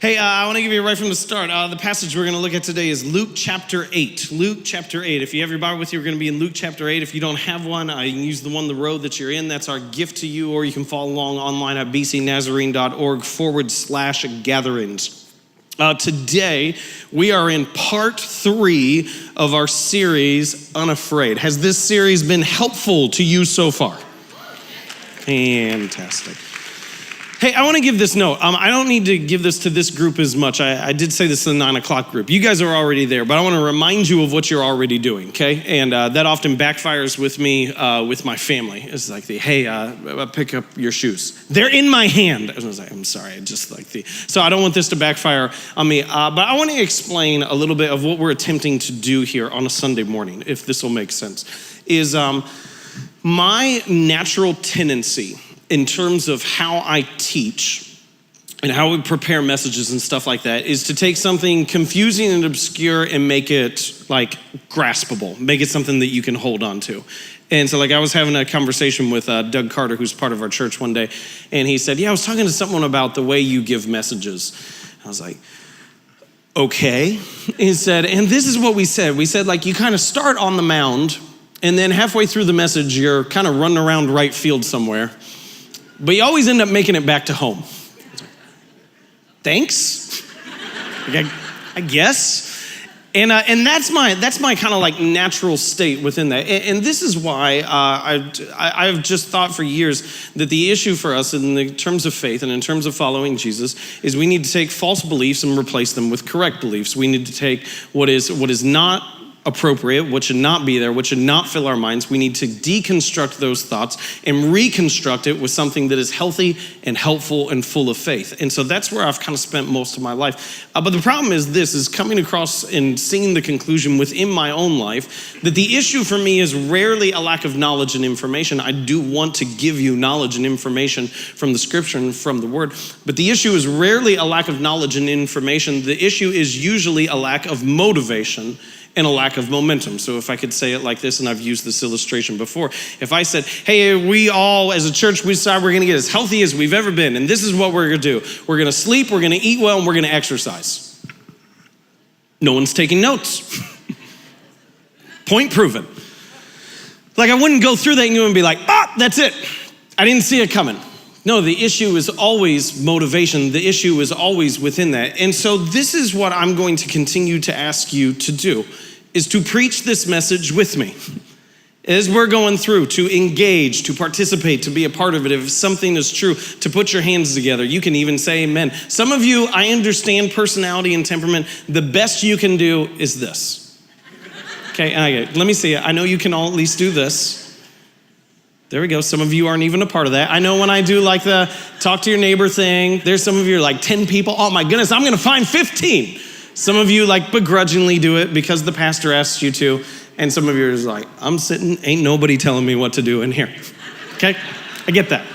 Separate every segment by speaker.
Speaker 1: Hey, I want to give you right from the start. The passage we're going to look at today is Luke chapter 8. Luke chapter 8. If you have your Bible with you, we're going to be in Luke chapter 8. If you don't have one, you can use the road that you're in. That's our gift to you, or you can follow along online at bcnazarene.org/gatherings. Today, we are in part 3 of our series, Unafraid. Has this series been helpful to you so far? Fantastic. Hey, I want to give this note. I don't need to give this to this group as much. I did say this in the 9 o'clock group. You guys are already there, but I want to remind you of what you're already doing, okay? And that often backfires with me, with my family. It's like pick up your shoes. They're in my hand. I was like, I'm sorry, so I don't want this to backfire on me. But I want to explain a little bit of what we're attempting to do here on a Sunday morning, if this will make sense, is my natural tendency in terms of how I teach and how we prepare messages and stuff like that is to take something confusing and obscure and make it like graspable, make it something that you can hold on to. And so I was having a conversation with Doug Carter, who's part of our church one day, and he said, I was talking to someone about the way you give messages. I was like, okay. He said, and this is what we said. We said, you kind of start on the mound, and then halfway through the message, you're kind of running around right field somewhere. But you always end up making it back to home. Thanks, I guess. And that's my kind of natural state within that. And this is why I've just thought for years that the issue for us in the terms of faith and in terms of following Jesus is we need to take false beliefs and replace them with correct beliefs. We need to take what is not appropriate, what should not be there, what should not fill our minds. We need to deconstruct those thoughts and reconstruct it with something that is healthy and helpful and full of faith. And so that's where I've kind of spent most of my life. But the problem is coming across and seeing the conclusion within my own life that the issue for me is rarely a lack of knowledge and information. I do want to give you knowledge and information from the scripture and from the word, but the issue is rarely a lack of knowledge and information. The issue is usually a lack of motivation and a lack of momentum. So if I could say it like this, and I've used this illustration before, if I said, hey, we all as a church, we decide we're gonna get as healthy as we've ever been, and this is what we're gonna do. We're gonna sleep, we're gonna eat well, and we're gonna exercise. No one's taking notes. Point proven. I wouldn't go through that and you would be like, that's it. I didn't see it coming. No, the issue is always motivation. The issue is always within that. And so this is what I'm going to continue to ask you to do, is to preach this message with me. As we're going through, to engage, to participate, to be a part of it. If something is true, to put your hands together. You can even say amen. Some of you, I understand personality and temperament. The best you can do is this. Okay, let me see it. I know you can all at least do this. There we go. Some of you aren't even a part of that. I know when I do the talk to your neighbor thing, there's some of you 10 people. Oh my goodness, I'm gonna find 15. Some of you begrudgingly do it because the pastor asked you to. And some of you are just I'm sitting, ain't nobody telling me what to do in here. Okay, I get that.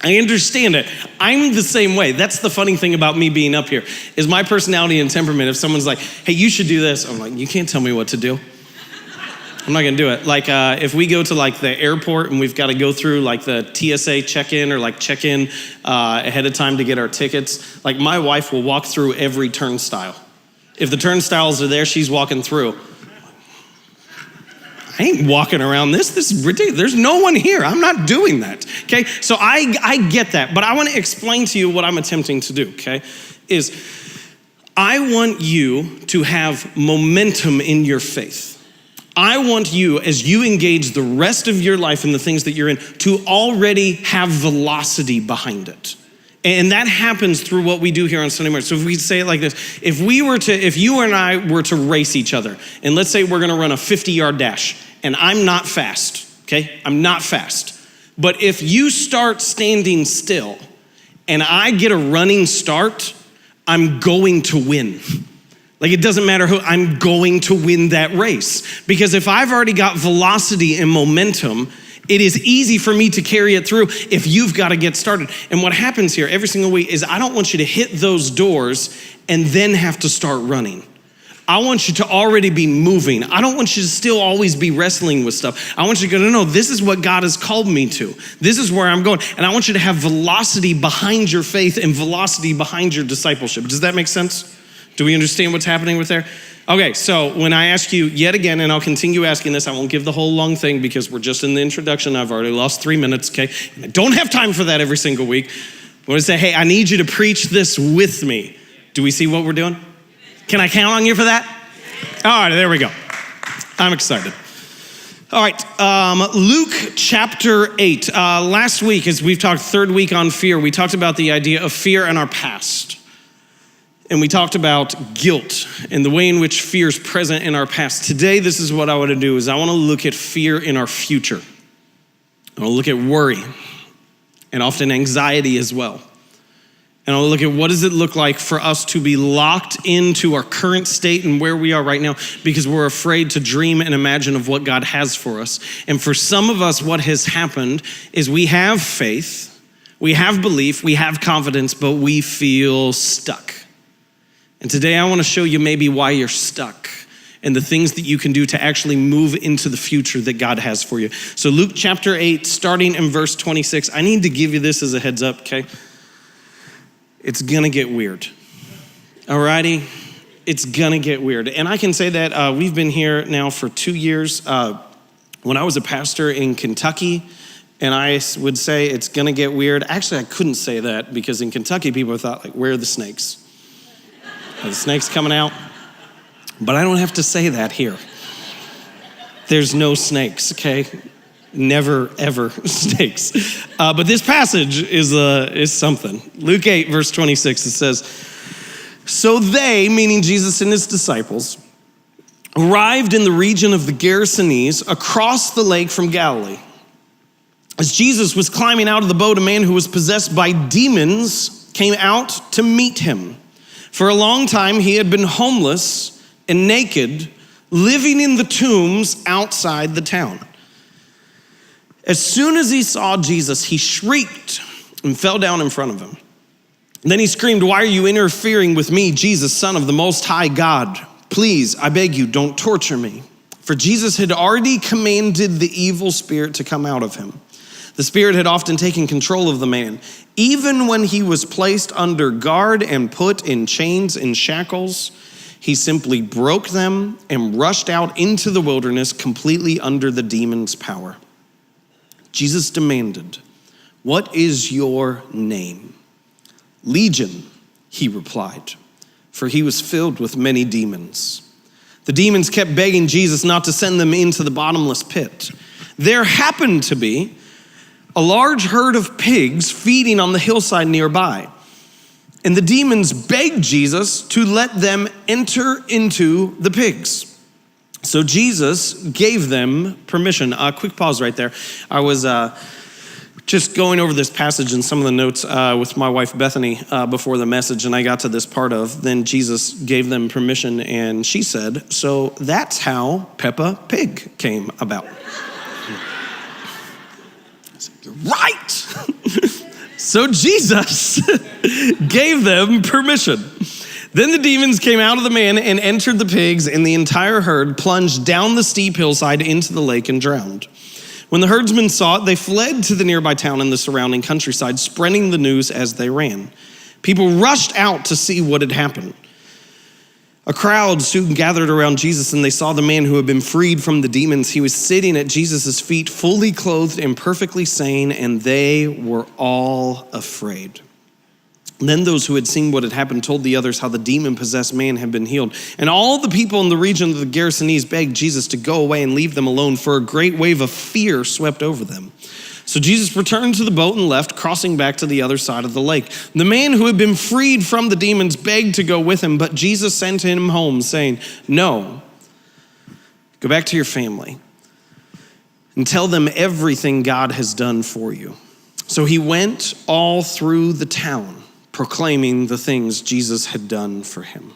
Speaker 1: I understand it. I'm the same way. That's the funny thing about me being up here, is my personality and temperament. If someone's like, hey, you should do this, I'm you can't tell me what to do. I'm not gonna do it. If we go to the airport and we've got to go through the TSA check-in or check-in ahead of time to get our tickets, my wife will walk through every turnstile. If the turnstiles are there, she's walking through. I ain't walking around this. This is ridiculous. There's no one here. I'm not doing that. Okay, so I get that, but I want to explain to you what I'm attempting to do. Okay, is I want you to have momentum in your faith. I want you, as you engage the rest of your life in the things that you're in, to already have velocity behind it. And that happens through what we do here on Sunday morning. So if we say it like this, if you and I were to race each other, and let's say we're gonna run a 50-yard dash, and I'm not fast, okay? I'm not fast. But if you start standing still, and I get a running start, I'm going to win. It doesn't matter who, I'm going to win that race. Because if I've already got velocity and momentum, it is easy for me to carry it through if you've got to get started. And what happens here every single week is I don't want you to hit those doors and then have to start running. I want you to already be moving. I don't want you to still always be wrestling with stuff. I want you to go, no, this is what God has called me to. This is where I'm going. And I want you to have velocity behind your faith and velocity behind your discipleship. Does that make sense? Do we understand what's happening with there? Okay, so when I ask you yet again, and I'll continue asking this, I won't give the whole long thing because we're just in the introduction. I've already lost 3 minutes, okay? And I don't have time for that every single week. I'm going to say, hey, I need you to preach this with me. Do we see what we're doing? Can I count on you for that? All right, there we go. I'm excited. All right, Luke chapter 8. Last week, as we've talked, third week on fear, we talked about the idea of fear in our past. And we talked about guilt and the way in which fear is present in our past. Today, this is what I want to do, is I want to look at fear in our future. I want to look at worry and often anxiety as well. And I'll look at what does it look like for us to be locked into our current state and where we are right now because we're afraid to dream and imagine of what God has for us. And for some of us, what has happened is we have faith, we have belief, we have confidence, but we feel stuck. And today I want to show you maybe why you're stuck and the things that you can do to actually move into the future that God has for you. So Luke chapter 8, starting in verse 26, I need to give you this as a heads up, okay? It's gonna get weird, alrighty? It's gonna get weird. And I can say that we've been here now for 2 years. When I was a pastor in Kentucky, and I would say it's gonna get weird. Actually, I couldn't say that because in Kentucky, people thought, like, where are the snakes? Are the snakes coming out? But I don't have to say that here. There's no snakes, okay? Never, ever snakes. But this passage is something. Luke 8, verse 26, it says, so they, meaning Jesus and his disciples, arrived in the region of the Gerasenes across the lake from Galilee. As Jesus was climbing out of the boat, a man who was possessed by demons came out to meet him. For a long time, he had been homeless and naked, living in the tombs outside the town. As soon as he saw Jesus, he shrieked and fell down in front of him. And then he screamed, why are you interfering with me, Jesus, Son of the Most High God? Please, I beg you, don't torture me. For Jesus had already commanded the evil spirit to come out of him. The spirit had often taken control of the man. Even when he was placed under guard and put in chains and shackles, he simply broke them and rushed out into the wilderness completely under the demon's power. Jesus demanded, what is your name? Legion, he replied, for he was filled with many demons. The demons kept begging Jesus not to send them into the bottomless pit. There happened to be a large herd of pigs feeding on the hillside nearby. And the demons begged Jesus to let them enter into the pigs. So Jesus gave them permission. Quick pause right there. I was just going over this passage and some of the notes with my wife Bethany before the message, and I got to this part of, then Jesus gave them permission, and she said, so that's how Peppa Pig came about. You're right. So Jesus gave them permission. Then the demons came out of the man and entered the pigs, and the entire herd plunged down the steep hillside into the lake and drowned. When the herdsmen saw it, they fled to the nearby town and the surrounding countryside, spreading the news as they ran. People rushed out to see what had happened. A crowd soon gathered around Jesus, and they saw the man who had been freed from the demons. He was sitting at Jesus' feet, fully clothed and perfectly sane, and they were all afraid. Then those who had seen what had happened told the others how the demon-possessed man had been healed. And all the people in the region of the Gerasenes begged Jesus to go away and leave them alone, for a great wave of fear swept over them. So Jesus returned to the boat and left, crossing back to the other side of the lake. The man who had been freed from the demons begged to go with him, but Jesus sent him home, saying, no, go back to your family and tell them everything God has done for you. So he went all through the town, proclaiming the things Jesus had done for him.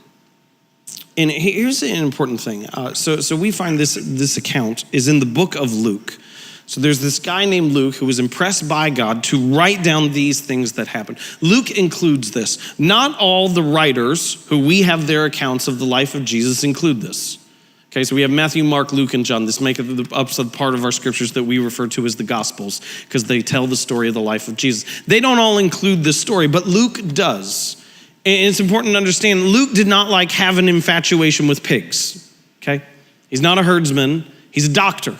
Speaker 1: And here's an important thing. So we find this account is in the book of Luke. So there's this guy named Luke who was impressed by God to write down these things that happened. Luke includes this. Not all the writers who we have their accounts of the life of Jesus include this. Okay, so we have Matthew, Mark, Luke, and John. This make up the part of our scriptures that we refer to as the Gospels because they tell the story of the life of Jesus. They don't all include this story, but Luke does. And it's important to understand, Luke did not have an infatuation with pigs, okay? He's not a herdsman, he's a doctor.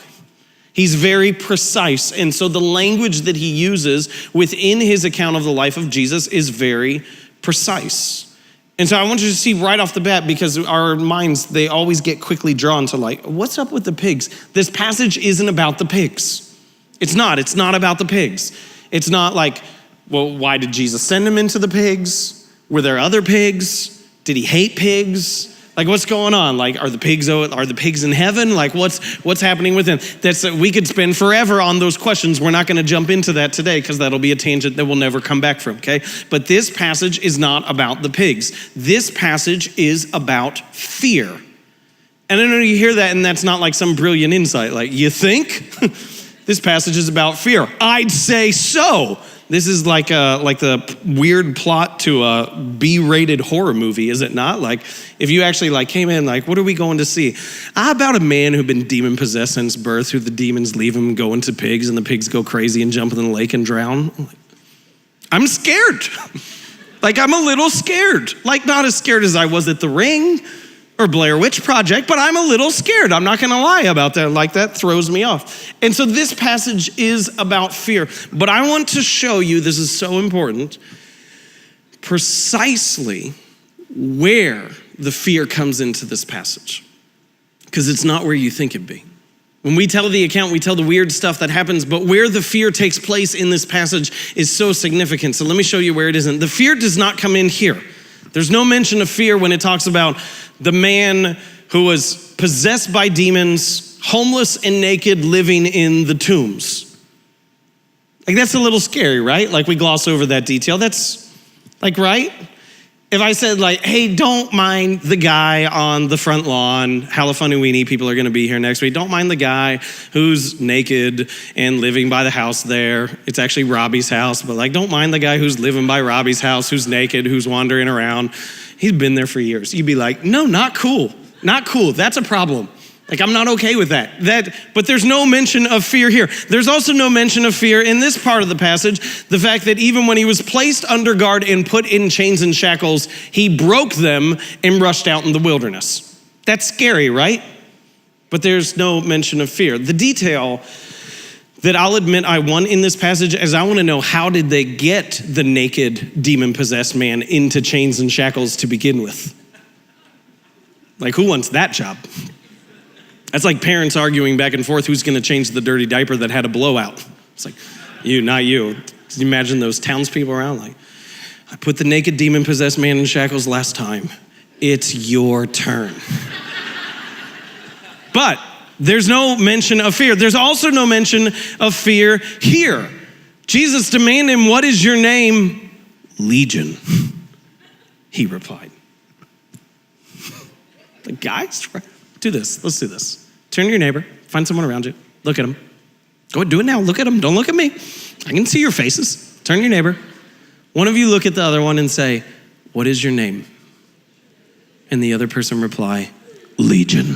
Speaker 1: He's very precise. And so the language that he uses within his account of the life of Jesus is very precise. And so I want you to see right off the bat, because our minds, they always get quickly drawn to what's up with the pigs? This passage isn't about the pigs. It's not about the pigs. It's not well, why did Jesus send them into the pigs? Were there other pigs? Did he hate pigs? What's going on? Are the pigs in heaven? What's happening with them? We could spend forever on those questions. We're not going to jump into that today because that'll be a tangent that we'll never come back from, okay? But this passage is not about the pigs. This passage is about fear. And I know you hear that and that's not some brilliant insight. You think? This passage is about fear. I'd say so. This is like the weird plot to a B-rated horror movie, is it not? If you actually came in, what are we going to see? About a man who'd been demon-possessed since birth, who the demons leave him and go into pigs, and the pigs go crazy and jump in the lake and drown. I'm scared. I'm a little scared. Not as scared as I was at The Ring or Blair Witch Project, but I'm a little scared. I'm not gonna lie about that. That throws me off. And so this passage is about fear. But I want to show you, this is so important, precisely where the fear comes into this passage. Because it's not where you think it'd be. When we tell the account, we tell the weird stuff that happens, but where the fear takes place in this passage is so significant. So let me show you where it isn't. The fear does not come in here. There's no mention of fear when it talks about the man who was possessed by demons, homeless and naked, living in the tombs. That's a little scary, right? We gloss over that detail. That's right? If I said hey, don't mind the guy on the front lawn, Halifunny people are gonna be here next week. Don't mind the guy who's naked and living by the house there. It's actually Robbie's house, but don't mind the guy who's living by Robbie's house, who's naked, who's wandering around. He's been there for years. You'd be no, not cool. Not cool, that's a problem. I'm not okay with that. But there's no mention of fear here. There's also no mention of fear in this part of the passage. The fact that even when he was placed under guard and put in chains and shackles, he broke them and rushed out in the wilderness. That's scary, right? But there's no mention of fear. The detail that I'll admit I want in this passage is I want to know, how did they get the naked, demon-possessed man into chains and shackles to begin with? Who wants that job? That's parents arguing back and forth who's going to change the dirty diaper that had a blowout. It's you, not you. Can you imagine those townspeople around? I put the naked demon-possessed man in shackles last time. It's your turn. But there's no mention of fear. There's also no mention of fear here. Jesus demanded him, "What is your name?" "Legion," he replied. Guys, do this. Let's do this. Turn to your neighbor, find someone around you, look at them. Go ahead, do it now, look at them, don't look at me. I can see your faces. Turn to your neighbor. One of you look at the other one and say, "What is your name?" And the other person reply, "Legion."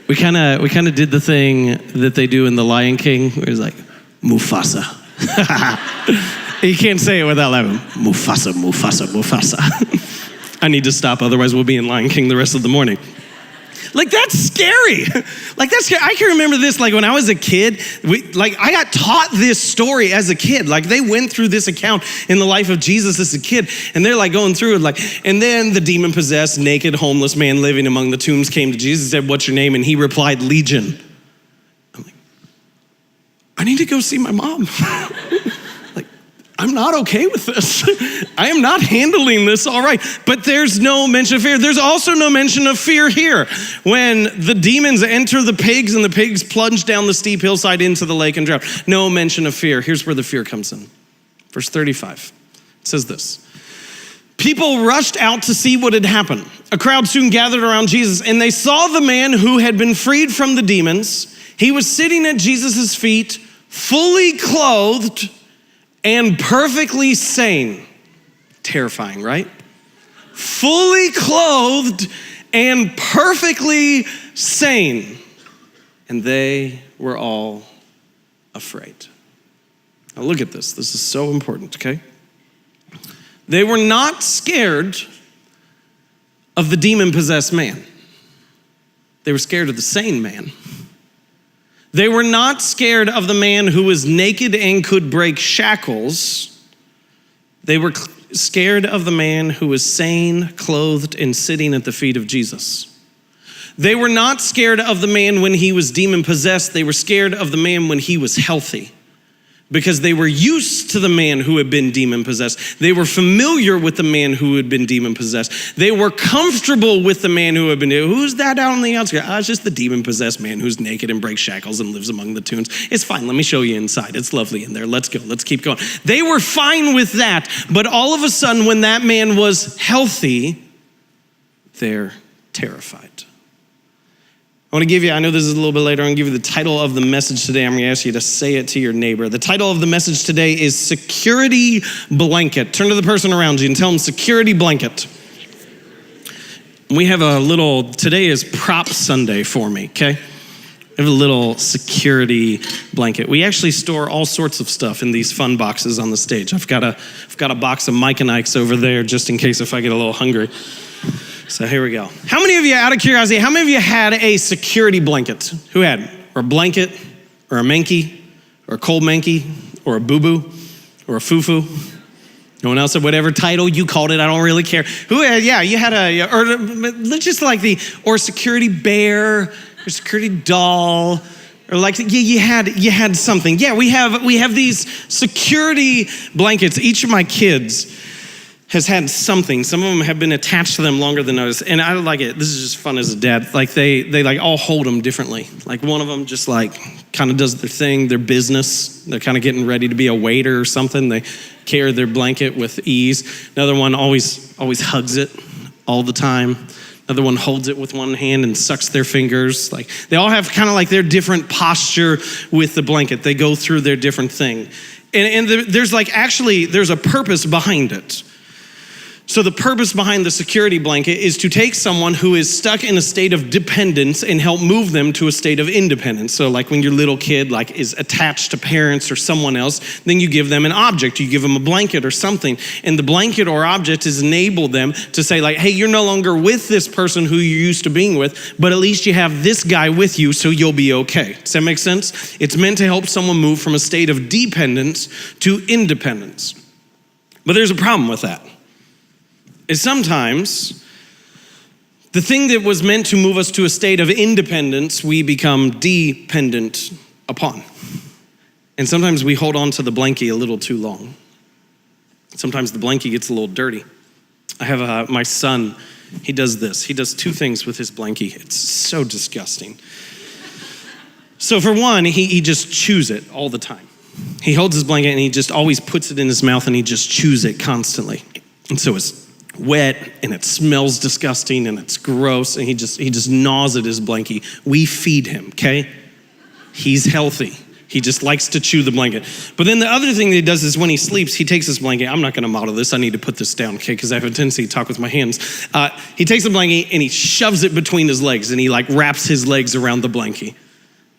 Speaker 1: We kind of did the thing that they do in The Lion King, where it's Mufasa. You can't say it without laughing. Mufasa, Mufasa, Mufasa. I need to stop, otherwise we'll be in Lion King the rest of the morning. That's scary. That's scary. I can remember this, when I was a kid, I got taught this story as a kid. They went through this account in the life of Jesus as a kid, and they're going through it, and then the demon-possessed, naked, homeless man living among the tombs came to Jesus and said, "What's your name?" And he replied, "Legion." I'm I need to go see my mom. I'm not okay with this. I am not handling this all right. But there's no mention of fear. There's also no mention of fear here. When the demons enter the pigs and the pigs plunge down the steep hillside into the lake and drown. No mention of fear. Here's where the fear comes in. Verse 35. It says this. People rushed out to see what had happened. A crowd soon gathered around Jesus, and they saw the man who had been freed from the demons. He was sitting at Jesus' feet, fully clothed and perfectly sane. Terrifying, right? Fully clothed and perfectly sane. And they were all afraid. Now look at this. This is so important, okay? They were not scared of the demon-possessed man. They were scared of the sane man. They were not scared of the man who was naked and could break shackles. They were scared of the man who was sane, clothed, and sitting at the feet of Jesus. They were not scared of the man when he was demon-possessed. They were scared of the man when he was healthy, because they were used to the man who had been demon-possessed. They were familiar with the man who had been demon-possessed. They were comfortable with the man who had been, who's that out on the outskirts? It's just the demon-possessed man who's naked and breaks shackles and lives among the tombs. It's fine, let me show you inside. It's lovely in there, let's go, let's keep going. They were fine with that, but all of a sudden when that man was healthy, they're terrified. I want to give you, I know this is a little bit later, I'm going to give you the title of the message today. I'm going to ask you to say it to your neighbor. The title of the message today is Security Blanket. Turn to the person around you and tell them security blanket. We have a little, today is prop Sunday for me, okay? We have a little security blanket. We actually store all sorts of stuff in these fun boxes on the stage. I've got a box of Mike and Ike's over there just in case if I get a little hungry. So here we go. How many of you, out of curiosity, how many of you had a security blanket? Who had? Or a blanket, or a manky, or a cold manky, or a boo-boo, or a foo-foo? No one else said whatever title you called it, I don't really care. Who had, yeah, you had or just like or a security bear, or security doll, or like, you had something. Yeah, we have these security blankets. Each of my kids has had something. Some of them have been attached to them longer than others. And I like it. This is just fun as a dad. Like they like all hold them differently. Like one of them just like kind of does their thing, their business. They're kind of getting ready to be a waiter or something. They carry their blanket with ease. Another one always hugs it all the time. Another one holds it with one hand and sucks their fingers. Like they all have kind of like their different posture with the blanket. They go through their different thing. And there's a purpose behind it. So the purpose behind the security blanket is to take someone who is stuck in a state of dependence and help move them to a state of independence. So like when your little kid like is attached to parents or someone else, then you give them an object, you give them a blanket or something. And the blanket or object is enable them to say like, hey, you're no longer with this person who you're used to being with, but at least you have this guy with you so you'll be okay. Does that make sense? It's meant to help someone move from a state of dependence to independence. But there's a problem with that. Is sometimes the thing that was meant to move us to a state of independence, we become dependent upon. And sometimes we hold on to the blankie a little too long. Sometimes the blankie gets a little dirty. I have my son, he does this. He does two things with his blankie. It's so disgusting. So for one, he just chews it all the time. He holds his blanket and he just always puts it in his mouth and he just chews it constantly. And so it's wet and it smells disgusting and it's gross and he just gnaws at his blankie. We feed him, okay? He's healthy. He just likes to chew the blanket. But then the other thing that he does is when he sleeps, he takes his blanket. I'm not gonna model this. I need to put this down, okay? Because I have a tendency to talk with my hands. He takes the blankie and he shoves it between his legs and he like wraps his legs around the blankie.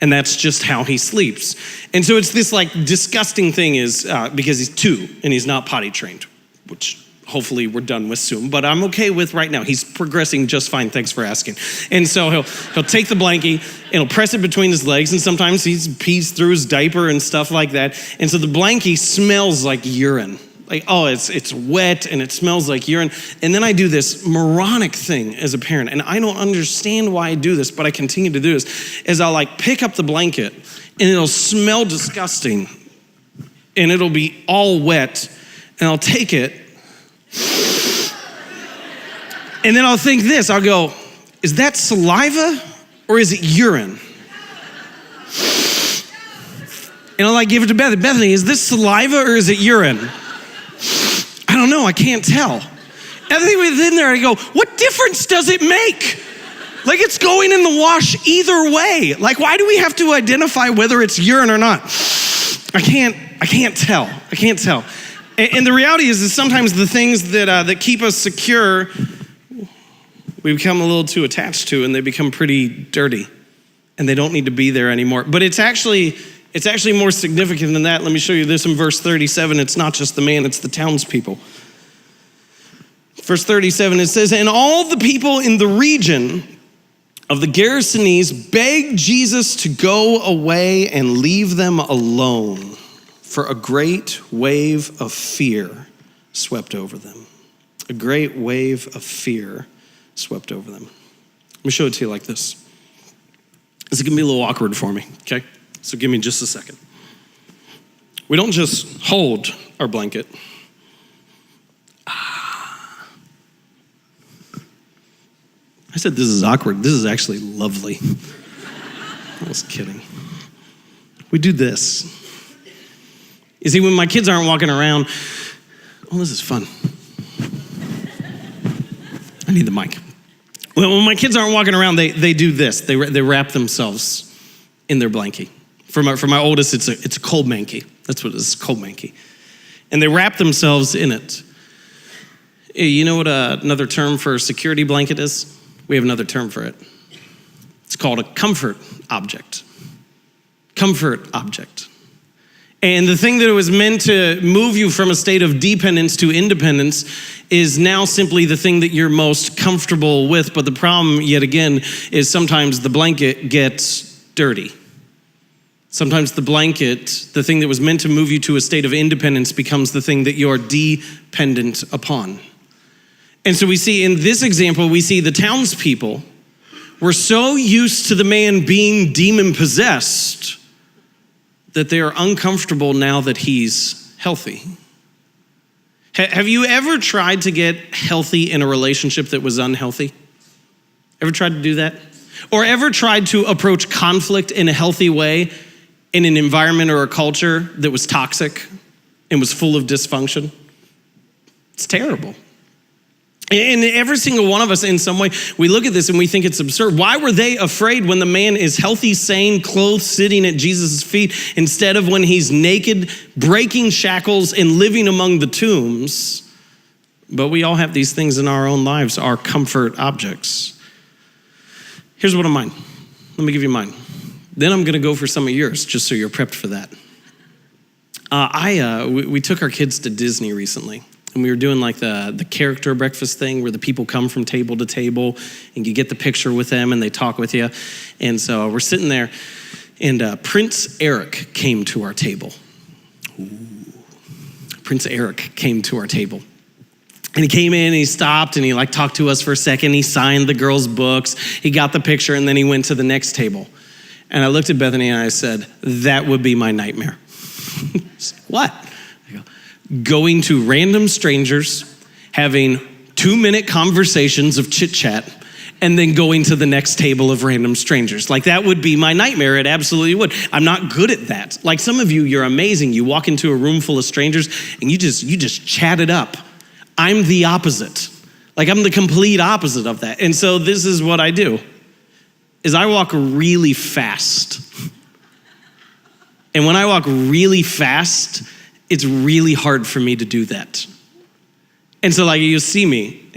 Speaker 1: And that's just how he sleeps. And so it's this like disgusting thing is because he's 2 and he's not potty trained, which hopefully we're done with soon, but I'm okay with right now. He's progressing just fine, thanks for asking. And so he'll take the blankie and he'll press it between his legs, and sometimes he pees through his diaper and stuff like that. And so the blankie smells like urine. Like, oh, it's wet and it smells like urine. And then I do this moronic thing as a parent, and I don't understand why I do this, but I continue to do this, is I'll like pick up the blanket and it'll smell disgusting and it'll be all wet, and I'll take it and then I'll think this, I'll go, is that saliva or is it urine? And I'll like give it to Bethany, is this saliva or is it urine? I don't know, I can't tell. And then within there, I go, what difference does it make? Like, it's going in the wash either way. Like, why do we have to identify whether it's urine or not? I can't tell. And the reality is sometimes the things that keep us secure, we become a little too attached to, and they become pretty dirty, and they don't need to be there anymore. But it's actually more significant than that. Let me show you this in verse 37. It's not just the man, it's the townspeople. Verse 37, it says, and all the people in the region of the Gerasenes begged Jesus to go away and leave them alone, for a great wave of fear swept over them. A great wave of fear swept over them. Let me show it to you like this. This is gonna be a little awkward for me, okay? So give me just a second. We don't just hold our blanket. I said this is awkward. This is actually lovely. I was kidding. We do this. You see, when my kids aren't walking around, oh, this is fun. I need the mic. When my kids aren't walking around, they do this. They wrap themselves in their blankie. For my oldest, it's a cold manky. That's what it is, cold manky. And they wrap themselves in it. You know what another term for a security blanket is? We have another term for it. It's called a comfort object. Comfort object. And the thing that it was meant to move you from a state of dependence to independence is now simply the thing that you're most comfortable with. But the problem, yet again, is sometimes the blanket gets dirty. Sometimes the blanket, the thing that was meant to move you to a state of independence, becomes the thing that you're dependent upon. And so we see in this example, we see the townspeople were so used to the man being demon-possessed that they are uncomfortable now that he's healthy. Have you ever tried to get healthy in a relationship that was unhealthy? Ever tried to do that? Or ever tried to approach conflict in a healthy way in an environment or a culture that was toxic and was full of dysfunction? It's terrible. And every single one of us in some way, we look at this and we think it's absurd. Why were they afraid when the man is healthy, sane, clothed, sitting at Jesus' feet, instead of when he's naked, breaking shackles and living among the tombs? But we all have these things in our own lives, our comfort objects. Here's one of mine. Let me give you mine. Then I'm gonna go for some of yours, just so you're prepped for that. We took our kids to Disney recently. And we were doing like the character breakfast thing where the people come from table to table and you get the picture with them and they talk with you. And so we're sitting there and Prince Eric came to our table. Ooh. Prince Eric came to our table. And he came in and he stopped and he like talked to us for a second. He signed the girls' books. He got the picture and then he went to the next table. And I looked at Bethany and I said, that would be my nightmare. What? Going to random strangers, having 2-minute conversations of chit chat, and then going to the next table of random strangers. Like that would be my nightmare. It absolutely would. I'm not good at that. Like some of you, you're amazing. You walk into a room full of strangers and you just chat it up. I'm the opposite. Like I'm the complete opposite of that. And so this is what I do, is I walk really fast. And when I walk really fast, it's really hard for me to do that. And so like you see me.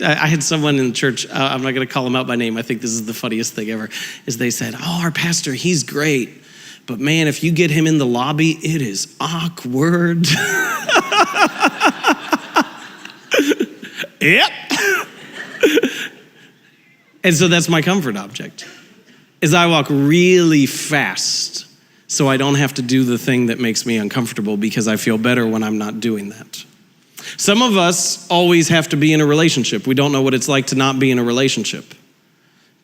Speaker 1: I had someone in the church, I'm not gonna call him out by name, I think this is the funniest thing ever, is they said, oh, our pastor, he's great. But man, if you get him in the lobby, it is awkward. Yep. And so that's my comfort object, is I walk really fast so I don't have to do the thing that makes me uncomfortable because I feel better when I'm not doing that. Some of us always have to be in a relationship. We don't know what it's like to not be in a relationship.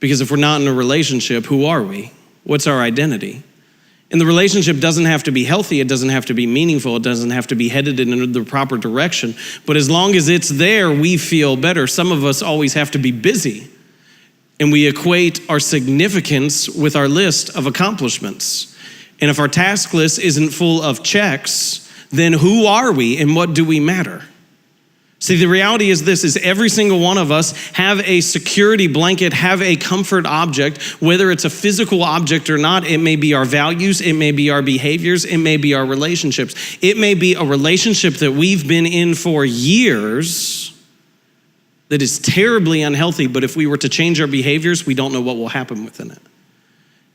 Speaker 1: Because if we're not in a relationship, who are we? What's our identity? And the relationship doesn't have to be healthy. It doesn't have to be meaningful. It doesn't have to be headed in the proper direction. But as long as it's there, we feel better. Some of us always have to be busy. And we equate our significance with our list of accomplishments. And if our task list isn't full of checks, then who are we and what do we matter? See, the reality is this, is every single one of us have a security blanket, have a comfort object, whether it's a physical object or not. It may be our values, it may be our behaviors, it may be our relationships. It may be a relationship that we've been in for years that is terribly unhealthy, but if we were to change our behaviors, we don't know what will happen within it.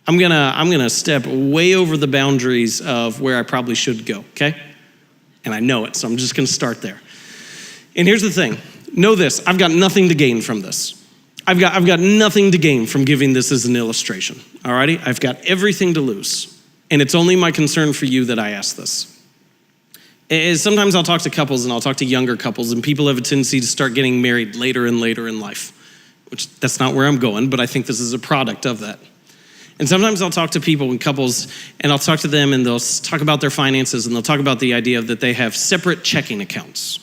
Speaker 1: I'm gonna step way over the boundaries of where I probably should go, okay? And I know it, so I'm just gonna start there. And here's the thing, know this, I've got nothing to gain from this. I've got nothing to gain from giving this as an illustration, all righty? I've got everything to lose. And it's only my concern for you that I ask this. Sometimes I'll talk to couples and I'll talk to younger couples, and people have a tendency to start getting married later and later in life, which that's not where I'm going, but I think this is a product of that. And sometimes I'll talk to people and couples, and I'll talk to them and they'll talk about their finances, and they'll talk about the idea that they have separate checking accounts.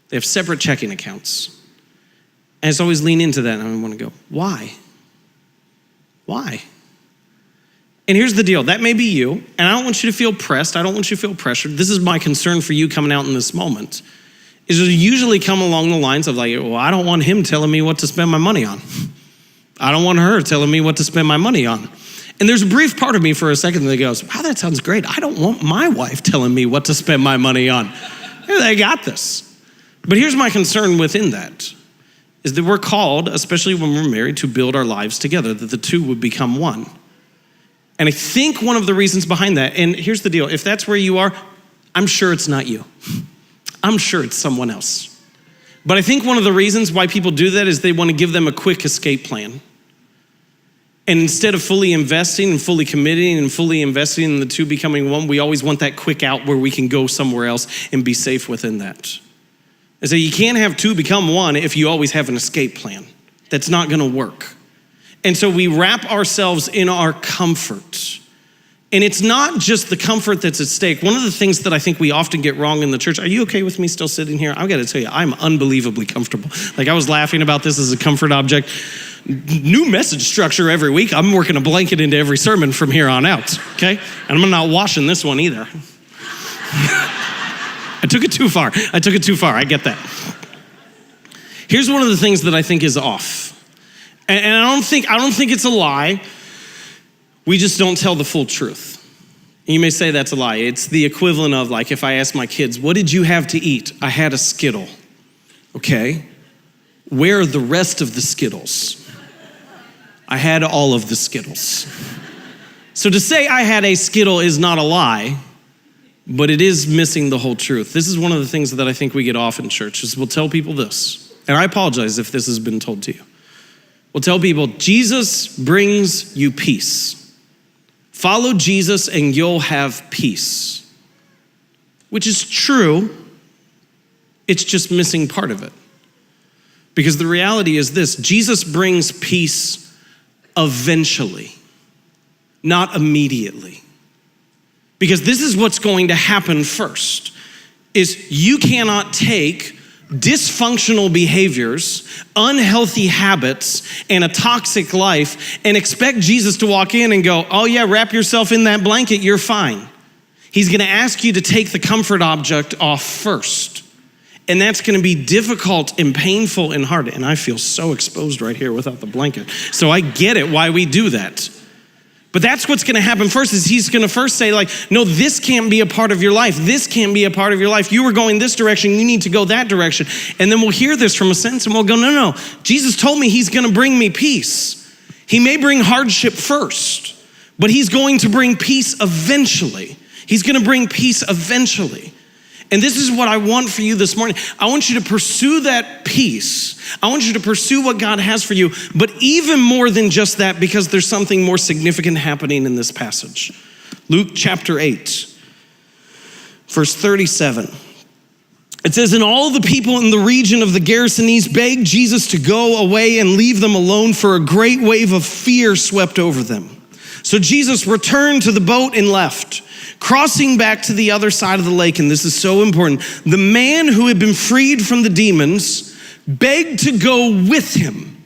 Speaker 1: They have separate checking accounts. And I just always lean into that, and I want to go, why? Why? And here's the deal, that may be you, and I don't want you to feel pressed, I don't want you to feel pressured. This is my concern for you coming out in this moment, is it'll usually come along the lines of like, well, I don't want him telling me what to spend my money on. I don't want her telling me what to spend my money on. And there's a brief part of me for a second that goes, wow, that sounds great. I don't want my wife telling me what to spend my money on. They got this. But here's my concern within that, is that we're called, especially when we're married, to build our lives together, that the two would become one. And I think one of the reasons behind that, and here's the deal, if that's where you are, I'm sure it's not you. I'm sure it's someone else. But I think one of the reasons why people do that is they want to give them a quick escape plan. And instead of fully investing and fully committing and fully investing in the two becoming one, we always want that quick out where we can go somewhere else and be safe within that. And so you can't have two become one if you always have an escape plan. That's not gonna work. And so we wrap ourselves in our comfort. And it's not just the comfort that's at stake. One of the things that I think we often get wrong in the church, are you okay with me still sitting here? I've got to tell you, I'm unbelievably comfortable. Like I was laughing about this as a comfort object. New message structure every week. I'm working a blanket into every sermon from here on out, okay? And I'm not washing this one either. I took it too far. I get that. Here's one of the things that I think is off. And I don't think it's a lie. We just don't tell the full truth. And you may say that's a lie. It's the equivalent of like if I ask my kids, what did you have to eat? I had a Skittle. Okay. Where are the rest of the Skittles? I had all of the Skittles. So to say I had a Skittle is not a lie, but it is missing the whole truth. This is one of the things that I think we get off in church is we'll tell people this, and I apologize if this has been told to you. We'll tell people, Jesus brings you peace. Follow Jesus and you'll have peace, which is true. It's just missing part of it. Because the reality is this, Jesus brings peace eventually, not immediately. Because this is what's going to happen first, is you cannot take dysfunctional behaviors, unhealthy habits, and a toxic life and expect Jesus to walk in and go, oh yeah, wrap yourself in that blanket, you're fine. He's gonna ask you to take the comfort object off first. And that's gonna be difficult and painful and hard. And I feel so exposed right here without the blanket. So I get it why we do that. But that's what's gonna happen first, is he's gonna first say like, no, this can't be a part of your life. This can't be a part of your life. You were going this direction, you need to go that direction. And then we'll hear this from a sentence and we'll go, no, Jesus told me he's gonna bring me peace. He may bring hardship first, but he's going to bring peace eventually. He's gonna bring peace eventually. And this is what I want for you this morning. I want you to pursue that peace. I want you to pursue what God has for you, but even more than just that, because there's something more significant happening in this passage. Luke chapter 8, verse 37. It says, and all the people in the region of the Gerasenes begged Jesus to go away and leave them alone, for a great wave of fear swept over them. So Jesus returned to the boat and left. Crossing back to the other side of the lake, and this is so important, the man who had been freed from the demons begged to go with him.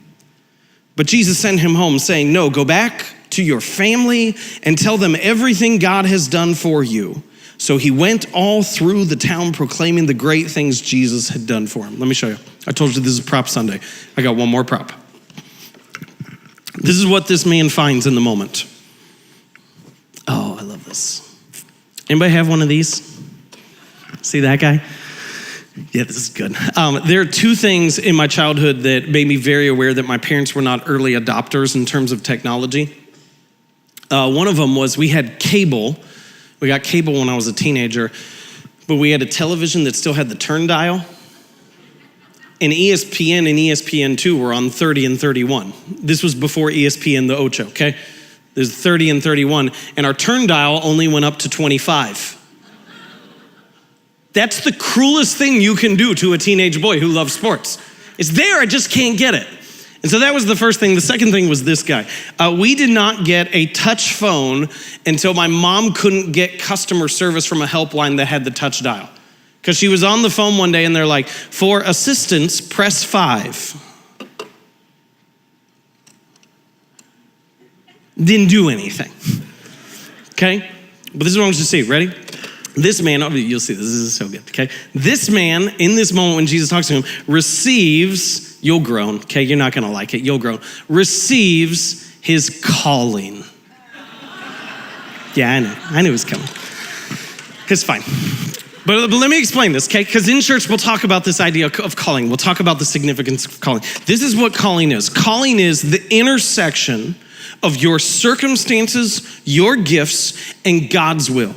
Speaker 1: But Jesus sent him home saying, no, go back to your family and tell them everything God has done for you. So he went all through the town proclaiming the great things Jesus had done for him. Let me show you. I told you this is Prop Sunday. I got one more prop. This is what this man finds in the moment. Oh, I love this. Anybody have one of these? See that guy? Yeah, this is good. There are two things in my childhood that made me very aware that my parents were not early adopters in terms of technology. One of them was we had cable. We got cable when I was a teenager, but we had a television that still had the turn dial. And ESPN and ESPN2 were on 30 and 31. This was before ESPN the Ocho, okay? There's 30 and 31, and our turn dial only went up to 25. That's the cruelest thing you can do to a teenage boy who loves sports. It's there, I just can't get it. And so that was the first thing. The second thing was this guy. We did not get a touch phone until my mom couldn't get customer service from a helpline that had the touch dial. Because she was on the phone one day and they're like, for assistance, press 5. Didn't do anything. Okay? But this is what I want you to see. Ready? This man, you'll see this is so good, okay? This man, in this moment when Jesus talks to him, receives, you'll groan, okay? You're not gonna like it, you'll groan. Receives his calling. Yeah, I knew it was coming. It's fine. But let me explain this, okay? Because in church, we'll talk about this idea of calling. We'll talk about the significance of calling. This is what calling is. Calling is the intersection of your circumstances, your gifts, and God's will.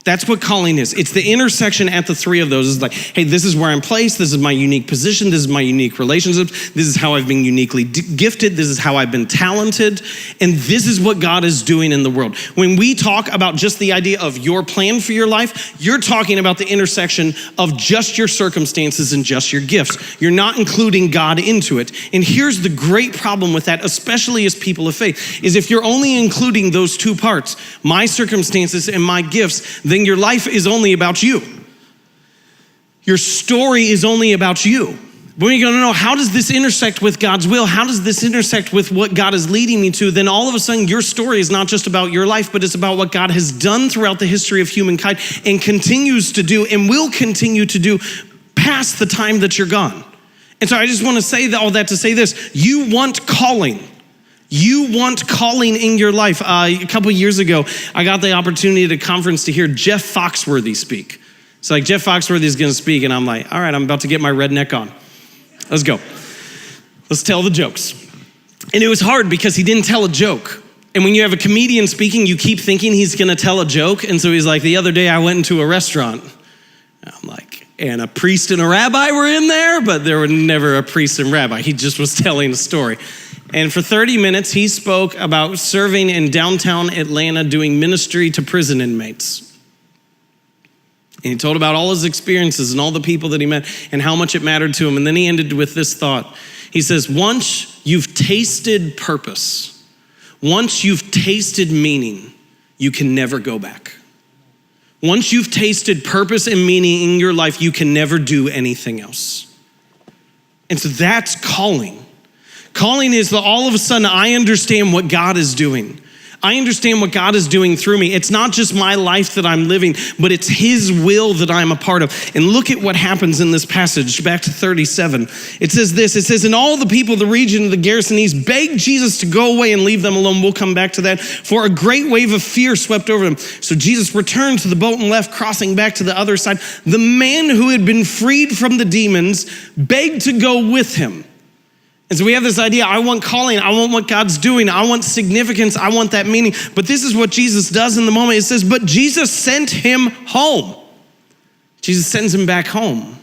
Speaker 1: That's what calling is. It's the intersection at the three of those. It's like, hey, this is where I'm placed. This is my unique position. This is my unique relationships. This is how I've been uniquely gifted. This is how I've been talented. And this is what God is doing in the world. When we talk about just the idea of your plan for your life, you're talking about the intersection of just your circumstances and just your gifts. You're not including God into it. And here's the great problem with that, especially as people of faith, is if you're only including those two parts, my circumstances and my gifts, then your life is only about you. Your story is only about you. When you go, no, how does this intersect with God's will? How does this intersect with what God is leading me to? Then all of a sudden, your story is not just about your life, but it's about what God has done throughout the history of humankind and continues to do and will continue to do past the time that you're gone. And so I just want to say all that to say this. You want calling. You want calling in your life. A couple years ago, I got the opportunity at a conference to hear Jeff Foxworthy speak. So like Jeff Foxworthy is going to speak, and I'm like, all right, I'm about to get my redneck on. Let's go. Let's tell the jokes. And it was hard because he didn't tell a joke. And when you have a comedian speaking, you keep thinking he's going to tell a joke. And so he's like, the other day I went into a restaurant. I'm like, and a priest and a rabbi were in there, but there were never a priest and rabbi. He just was telling a story. And for 30 minutes, he spoke about serving in downtown Atlanta, doing ministry to prison inmates. And he told about all his experiences and all the people that he met and how much it mattered to him. And then he ended with this thought. He says, once you've tasted purpose, once you've tasted meaning, you can never go back. Once you've tasted purpose and meaning in your life, you can never do anything else. And so that's calling. Calling is that all of a sudden I understand what God is doing. I understand what God is doing through me. It's not just my life that I'm living, but it's his will that I'm a part of. And look at what happens in this passage, back to 37. It says this, it says, and all the people of the region of the Gerasenes begged Jesus to go away and leave them alone. We'll come back to that. For a great wave of fear swept over them. So Jesus returned to the boat and left, crossing back to the other side. The man who had been freed from the demons begged to go with him. And so we have this idea, I want calling, I want what God's doing, I want significance, I want that meaning. But this is what Jesus does in the moment. It says, but Jesus sent him home. Jesus sends him back home.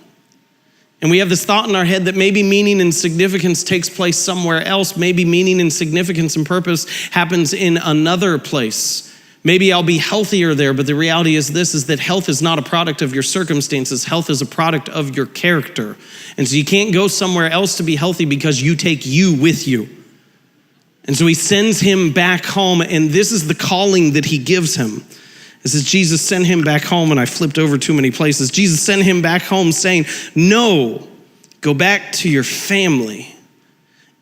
Speaker 1: And we have this thought in our head that maybe meaning and significance takes place somewhere else. Maybe meaning and significance and purpose happens in another place. Maybe I'll be healthier there, but the reality is this, is that health is not a product of your circumstances. Health is a product of your character. And so you can't go somewhere else to be healthy because you take you with you. And so he sends him back home, and this is the calling that he gives him. It says, Jesus sent him back home, and I flipped over too many places. Jesus sent him back home saying, no, go back to your family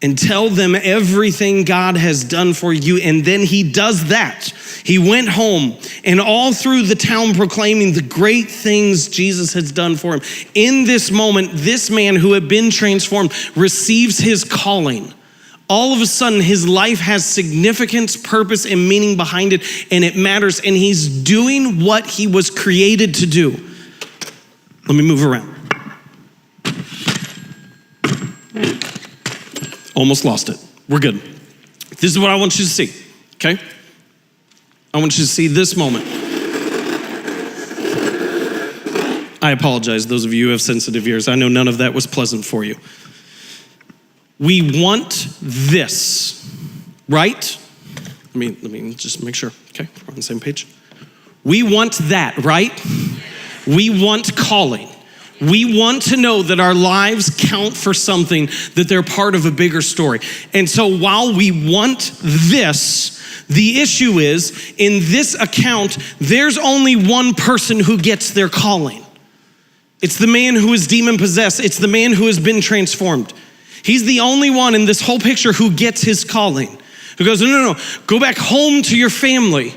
Speaker 1: and tell them everything God has done for you. And then he does that. He went home and all through the town proclaiming the great things Jesus has done for him. In this moment, this man who had been transformed receives his calling. All of a sudden, his life has significance, purpose, and meaning behind it, and it matters, and he's doing what he was created to do. Let me move around. Almost lost it. We're good. This is what I want you to see, okay? I want you to see this moment. I apologize, those of you who have sensitive ears. I know none of that was pleasant for you. We want this, right? Let me just make sure, okay? We're on the same page. We want that, right? We want calling. We want to know that our lives count for something, that they're part of a bigger story. And so while we want this, the issue is, in this account, there's only one person who gets their calling. It's the man who is demon-possessed. It's the man who has been transformed. He's the only one in this whole picture who gets his calling. Who goes, no, go back home to your family.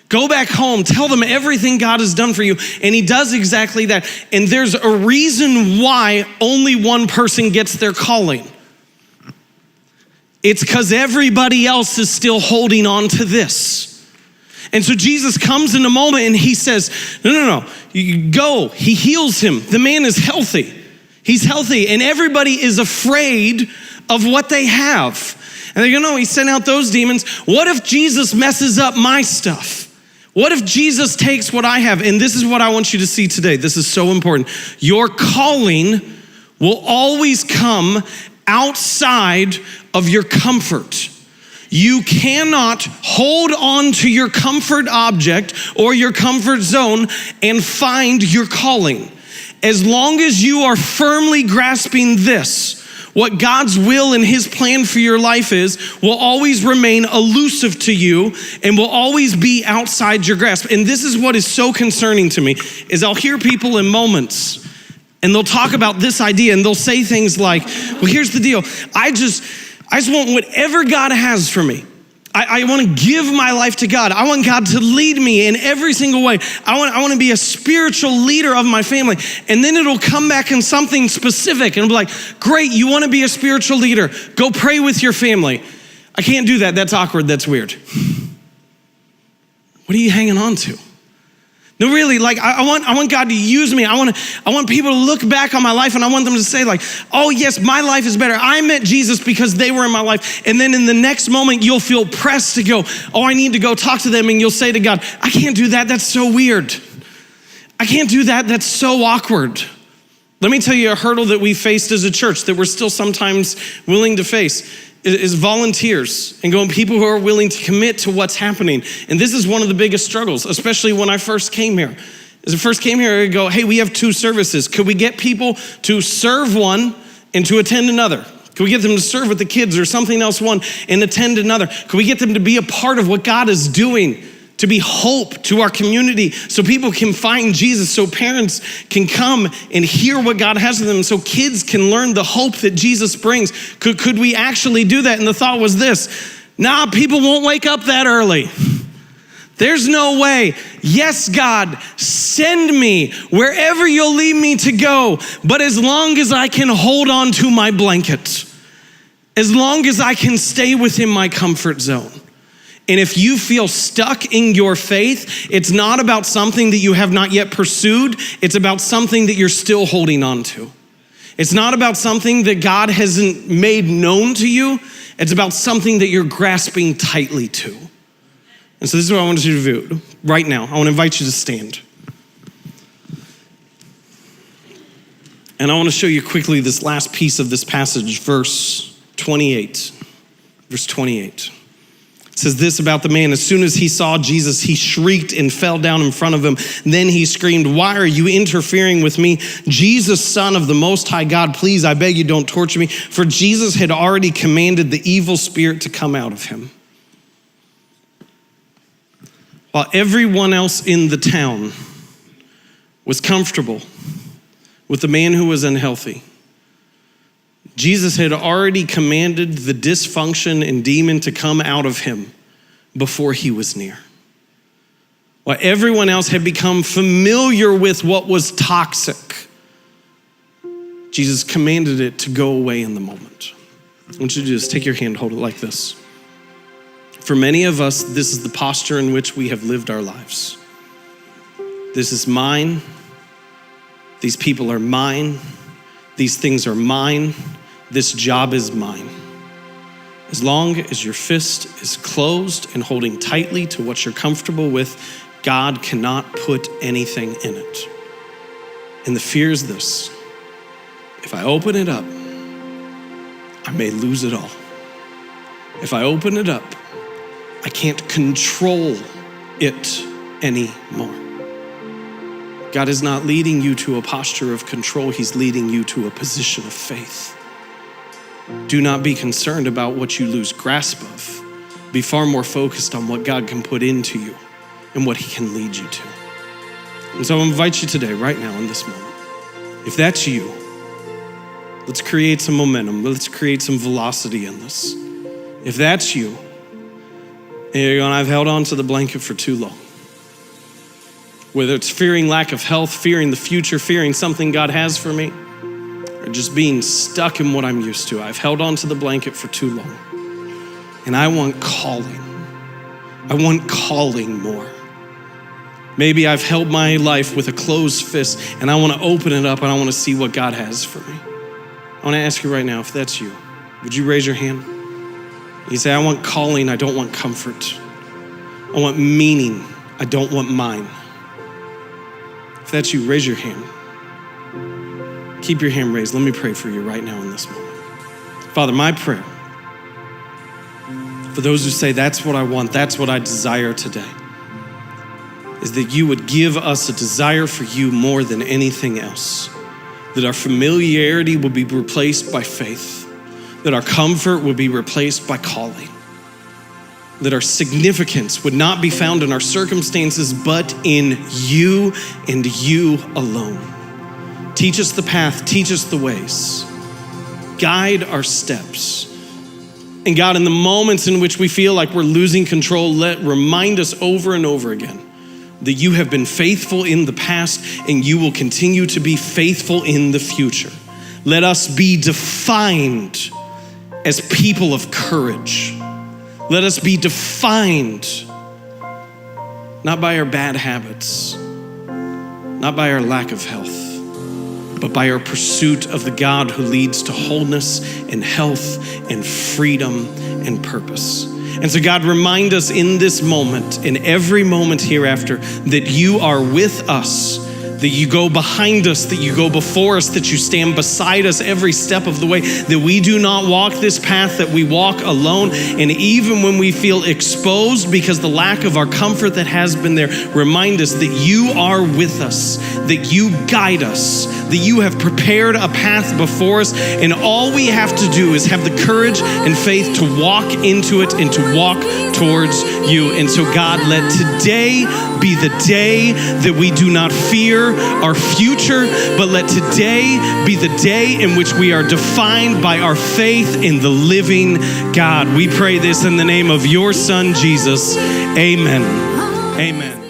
Speaker 1: Go back home, tell them everything God has done for you. And he does exactly that. And there's a reason why only one person gets their calling. It's because everybody else is still holding on to this. And so Jesus comes in a moment and he says, no, you go. He heals him. The man is healthy. He's healthy, and everybody is afraid of what they have. And they go, no, he sent out those demons. What if Jesus messes up my stuff? What if Jesus takes what I have? And this is what I want you to see today. This is so important. Your calling will always come outside of your comfort. You cannot hold on to your comfort object or your comfort zone and find your calling. As long as you are firmly grasping this, what God's will and his plan for your life is, will always remain elusive to you and will always be outside your grasp. And this is what is so concerning to me, is I'll hear people in moments and they'll talk about this idea and they'll say things like, well, here's the deal. I just want whatever God has for me. I want to give my life to God. I want God to lead me in every single way. I want to be a spiritual leader of my family. And then it'll come back in something specific and it'll be like, great, you want to be a spiritual leader. Go pray with your family. I can't do that. That's awkward. That's weird. What are you hanging on to? No, really, like I want God to use me. I want people to look back on my life and I want them to say like, oh yes, my life is better. I met Jesus because they were in my life. And then in the next moment, you'll feel pressed to go, oh, I need to go talk to them. And you'll say to God, I can't do that. That's so weird. I can't do that. That's so awkward. Let me tell you a hurdle that we faced as a church that we're still sometimes willing to face is volunteers and going people who are willing to commit to what's happening. And this is one of the biggest struggles, especially when I first came here. As I first came here, I go, hey, we have 2 services. Could we get people to serve one and to attend another? Could we get them to serve with the kids or something else one and attend another? Could we get them to be a part of what God is doing, to be hope to our community so people can find Jesus, so parents can come and hear what God has for them, so kids can learn the hope that Jesus brings? Could we actually do that? And the thought was this, nah, people won't wake up that early. There's no way. Yes, God, send me wherever you'll lead me to go, but as long as I can hold on to my blanket, as long as I can stay within my comfort zone. And if you feel stuck in your faith, it's not about something that you have not yet pursued. It's about something that you're still holding on to. It's not about something that God hasn't made known to you. It's about something that you're grasping tightly to. And so this is what I want you to do right now. I want to invite you to stand. And I want to show you quickly this last piece of this passage, verse 28. Verse 28. It says this about the man. As soon as he saw Jesus, he shrieked and fell down in front of him. Then he screamed, why are you interfering with me? Jesus, Son of the Most High God, please, I beg you, don't torture me. For Jesus had already commanded the evil spirit to come out of him. While everyone else in the town was comfortable with the man who was unhealthy, Jesus had already commanded the dysfunction and demon to come out of him before he was near. While everyone else had become familiar with what was toxic, Jesus commanded it to go away in the moment. I want you to just take your hand, hold it like this. For many of us, this is the posture in which we have lived our lives. This is mine. These people are mine. These things are mine. This job is mine. As long as your fist is closed and holding tightly to what you're comfortable with, God cannot put anything in it. And the fear is this: if I open it up, I may lose it all. If I open it up, I can't control it anymore. God is not leading you to a posture of control. He's leading you to a position of faith. Do not be concerned about what you lose grasp of. Be far more focused on what God can put into you and what he can lead you to. And so I invite you today, right now in this moment, if that's you, let's create some momentum. Let's create some velocity in this. If that's you, and you're going, I've held on to the blanket for too long. Whether it's fearing lack of health, fearing the future, fearing something God has for me, or just being stuck in what I'm used to. I've held on to the blanket for too long. And I want calling. I want calling more. Maybe I've held my life with a closed fist and I want to open it up and I want to see what God has for me. I want to ask you right now, if that's you, would you raise your hand? You say, I want calling, I don't want comfort. I want meaning, I don't want mine. If that's you, raise your hand. Keep your hand raised. Let me pray for you right now in this moment. Father, my prayer for those who say, that's what I want, that's what I desire today, is that you would give us a desire for you more than anything else. That our familiarity would be replaced by faith. That our comfort would be replaced by calling. That our significance would not be found in our circumstances, but in you and you alone. Teach us the path, teach us the ways. Guide our steps. And God, in the moments in which we feel like we're losing control, remind us over and over again that you have been faithful in the past and you will continue to be faithful in the future. Let us be defined as people of courage. Let us be defined not by our bad habits, not by our lack of health, but by our pursuit of the God who leads to wholeness and health and freedom and purpose. And so God, remind us in this moment, in every moment hereafter, that you are with us, that you go behind us, that you go before us, that you stand beside us every step of the way, that we do not walk this path, that we walk alone. And even when we feel exposed because the lack of our comfort that has been there, remind us that you are with us, that you guide us, that you have prepared a path before us, and all we have to do is have the courage and faith to walk into it and to walk towards you. And so God, let today be the day that we do not fear our future, but let today be the day in which we are defined by our faith in the living God. We pray this in the name of your Son, Jesus. Amen. Amen.